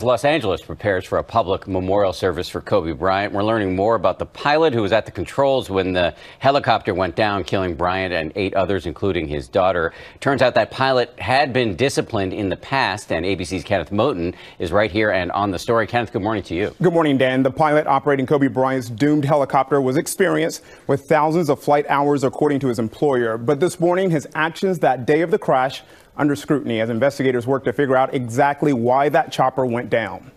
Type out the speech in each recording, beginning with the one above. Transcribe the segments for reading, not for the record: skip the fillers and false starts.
Los Angeles prepares for a public memorial service for Kobe Bryant. We're learning more about the pilot who was at the controls when the helicopter went down, killing Bryant and 8 others, including his daughter. Turns out that pilot had been disciplined in the past, and ABC's Kenneth Moten is right here and on the story. Kenneth, good morning to you. Good morning, Dan. The pilot operating Kobe Bryant's doomed helicopter was experienced with thousands of flight hours, according to his employer. But this morning, his actions that day of the crash under scrutiny as investigators work to figure out exactly why that chopper went down.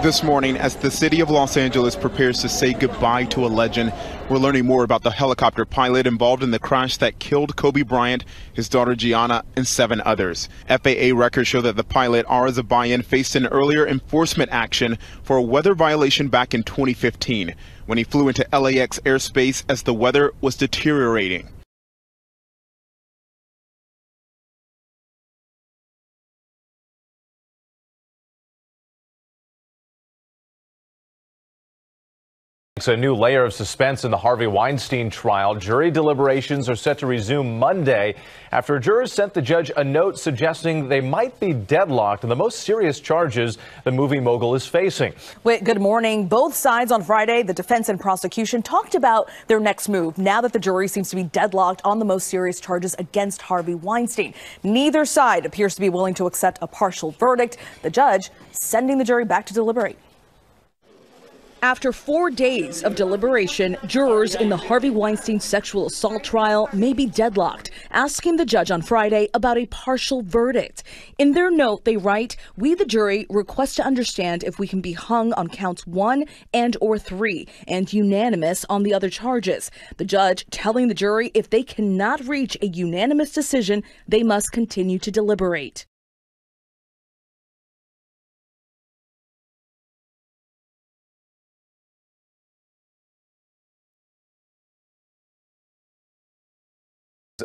This morning, as the city of Los Angeles prepares to say goodbye to a legend, we're learning more about the helicopter pilot involved in the crash that killed Kobe Bryant, his daughter Gianna, and 7 others. FAA records show that the pilot, Arazabayan, faced an earlier enforcement action for a weather violation back in 2015 when he flew into LAX airspace as the weather was deteriorating. It's a new layer of suspense in the Harvey Weinstein trial. Jury deliberations are set to resume Monday after jurors sent the judge a note suggesting they might be deadlocked on the most serious charges the movie mogul is facing. Wait, good morning. Both sides on Friday, the defense and prosecution, talked about their next move now that the jury seems to be deadlocked on the most serious charges against Harvey Weinstein. Neither side appears to be willing to accept a partial verdict. The judge sending the jury back to deliberate. After 4 days of deliberation, jurors in the Harvey Weinstein sexual assault trial may be deadlocked, asking the judge on Friday about a partial verdict. In their note, they write, "We, the jury, request to understand if we can be hung on counts 1 and or 3 and unanimous on the other charges." The judge telling the jury if they cannot reach a unanimous decision, they must continue to deliberate.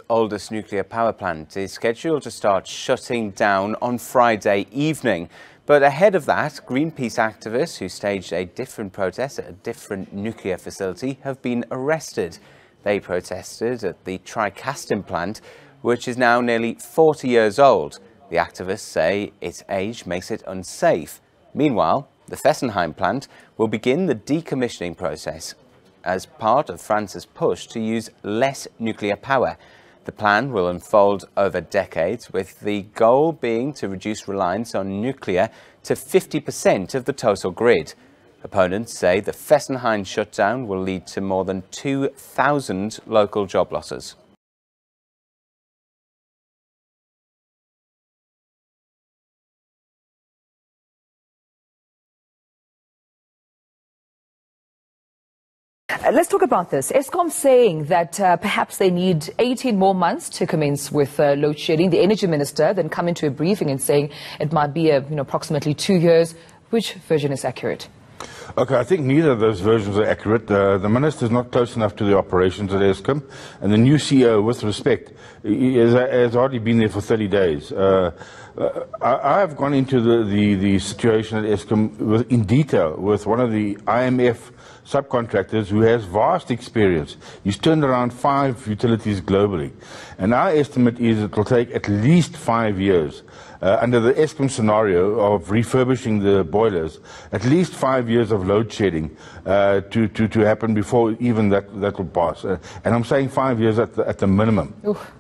Oldest nuclear power plant is scheduled to start shutting down on Friday evening. But ahead of that, Greenpeace activists who staged a different protest at a different nuclear facility have been arrested. They protested at the Tricastin plant, which is now nearly 40 years old. The activists say its age makes it unsafe. Meanwhile, the Fessenheim plant will begin the decommissioning process as part of France's push to use less nuclear power. The plan will unfold over decades, with the goal being to reduce reliance on nuclear to 50% of the total grid. Opponents say the Fessenheim shutdown will lead to more than 2,000 local job losses. Let's talk about this. Eskom saying that perhaps they need 18 more months to commence with load shedding. The energy minister then come into a briefing and saying it might be approximately 2 years. Which version is accurate? Okay, I think neither of those versions are accurate. The minister is not close enough to the operations at Eskom, and the new CEO, with respect, has already been there for 30 days. I have gone into the situation at Eskom in detail with one of the IMF subcontractors who has vast experience. He's turned around 5 utilities globally, and our estimate is it will take at least 5 years. Under the Eskom scenario of refurbishing the boilers, at least 5 years of load shedding to happen before even that will pass. And I'm saying 5 years at the minimum. Oof.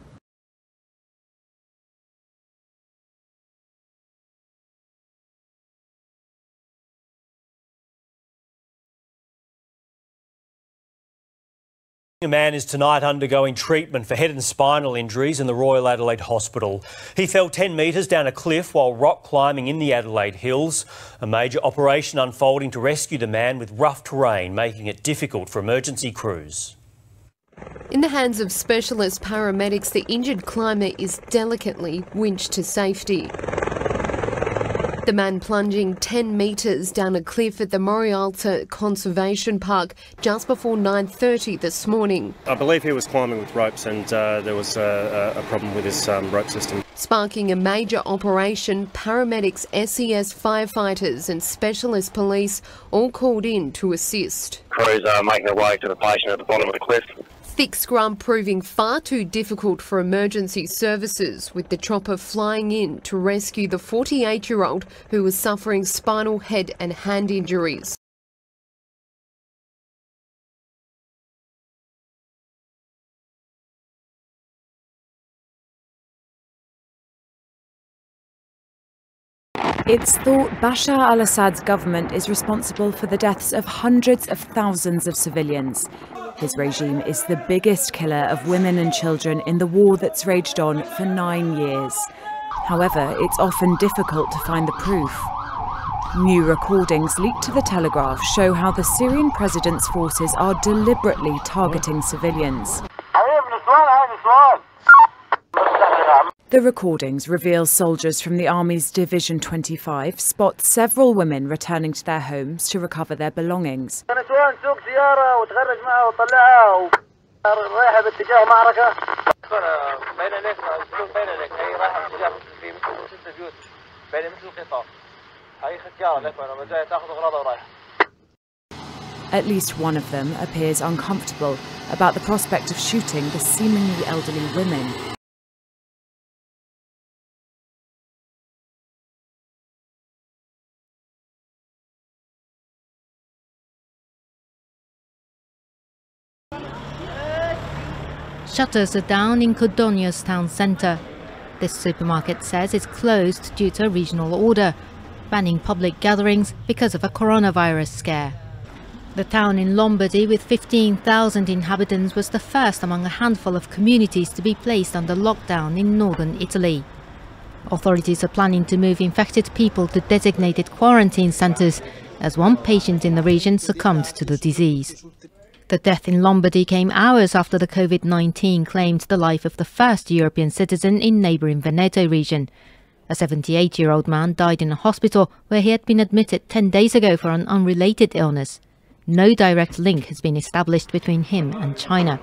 A man is tonight undergoing treatment for head and spinal injuries in the Royal Adelaide Hospital. He fell 10 metres down a cliff while rock climbing in the Adelaide Hills. A major operation unfolding to rescue the man with rough terrain, making it difficult for emergency crews. In the hands of specialist paramedics, the injured climber is delicately winched to safety. The man plunging 10 metres down a cliff at the Morialta Conservation Park just before 9:30 this morning. I believe he was climbing with ropes and there was a problem with his rope system. Sparking a major operation, paramedics, SES firefighters and specialist police all called in to assist. Crews are making their way to the patient at the bottom of the cliff. thick scrub proving far too difficult for emergency services, with the chopper flying in to rescue the 48-year-old who was suffering spinal head and hand injuries. It's thought Bashar al-Assad's government is responsible for the deaths of hundreds of thousands of civilians. His regime is the biggest killer of women and children in the war that's raged on for 9 years. However, it's often difficult to find the proof. New recordings leaked to The Telegraph show how the Syrian president's forces are deliberately targeting civilians. The recordings reveal soldiers from the Army's Division 25 spot several women returning to their homes to recover their belongings. At least one of them appears uncomfortable about the prospect of shooting the seemingly elderly women. Shutters are down in Codogna's town centre. This supermarket says it's closed due to a regional order, banning public gatherings because of a coronavirus scare. The town in Lombardy, with 15,000 inhabitants, was the first among a handful of communities to be placed under lockdown in northern Italy. Authorities are planning to move infected people to designated quarantine centres, as one patient in the region succumbed to the disease. The death in Lombardy came hours after the COVID-19 claimed the life of the first European citizen in neighbouring Veneto region. A 78-year-old man died in a hospital where he had been admitted 10 days ago for an unrelated illness. No direct link has been established between him and China.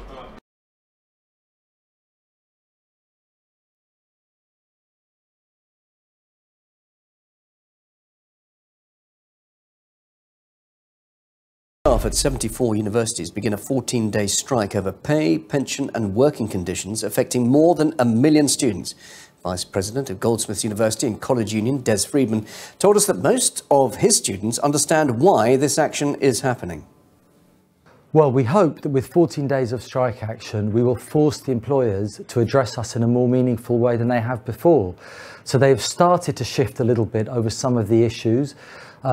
Staff at 74 universities begin a 14-day strike over pay, pension and working conditions affecting more than 1 million students. Vice President of Goldsmiths University and College Union, Des Friedman, told us that most of his students understand why this action is happening. Well, we hope that with 14 days of strike action, we will force the employers to address us in a more meaningful way than they have before. So they've started to shift a little bit over some of the issues.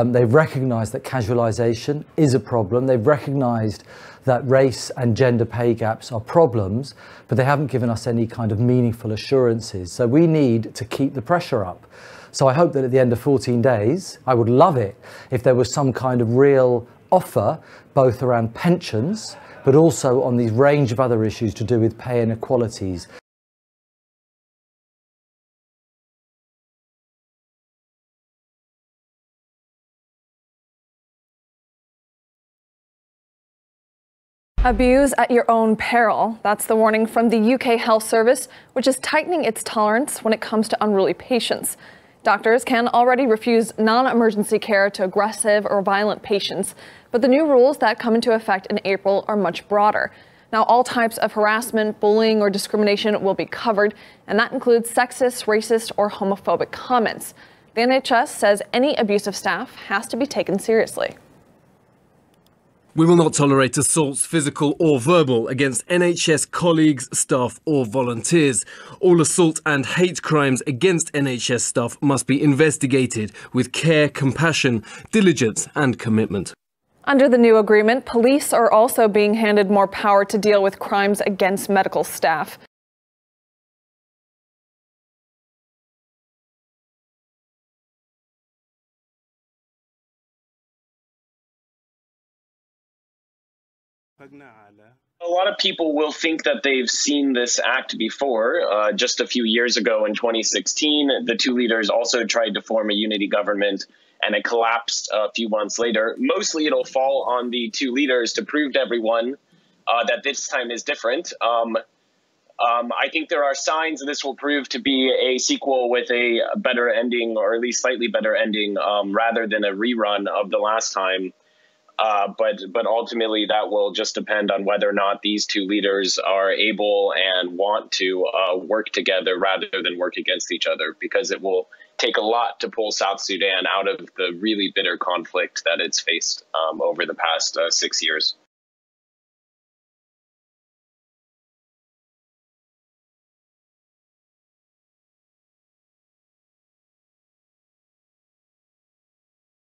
They've recognised that casualisation is a problem. They've recognised that race and gender pay gaps are problems, but they haven't given us any kind of meaningful assurances. So we need to keep the pressure up. So I hope that at the end of 14 days, I would love it if there was some kind of real offer, both around pensions, but also on these range of other issues to do with pay inequalities. Abuse at your own peril. That's the warning from the UK Health Service, which is tightening its tolerance when it comes to unruly patients. Doctors can already refuse non-emergency care to aggressive or violent patients, but the new rules that come into effect in April are much broader. Now, all types of harassment, bullying, or discrimination will be covered, and that includes sexist, racist, or homophobic comments. The NHS says any abuse of staff has to be taken seriously. We will not tolerate assaults, physical or verbal, against NHS colleagues, staff or volunteers. All assault and hate crimes against NHS staff must be investigated with care, compassion, diligence and commitment. Under the new agreement, police are also being handed more power to deal with crimes against medical staff. A lot of people will think that they've seen this act before. Just a few years ago in 2016, the two leaders also tried to form a unity government and it collapsed a few months later. Mostly it'll fall on the two leaders to prove to everyone that this time is different. I think there are signs that this will prove to be a sequel with a better ending, or at least slightly better ending, rather than a rerun of the last time. But ultimately, that will just depend on whether or not these two leaders are able and want to work together rather than work against each other, because it will take a lot to pull South Sudan out of the really bitter conflict that it's faced over the past 6 years.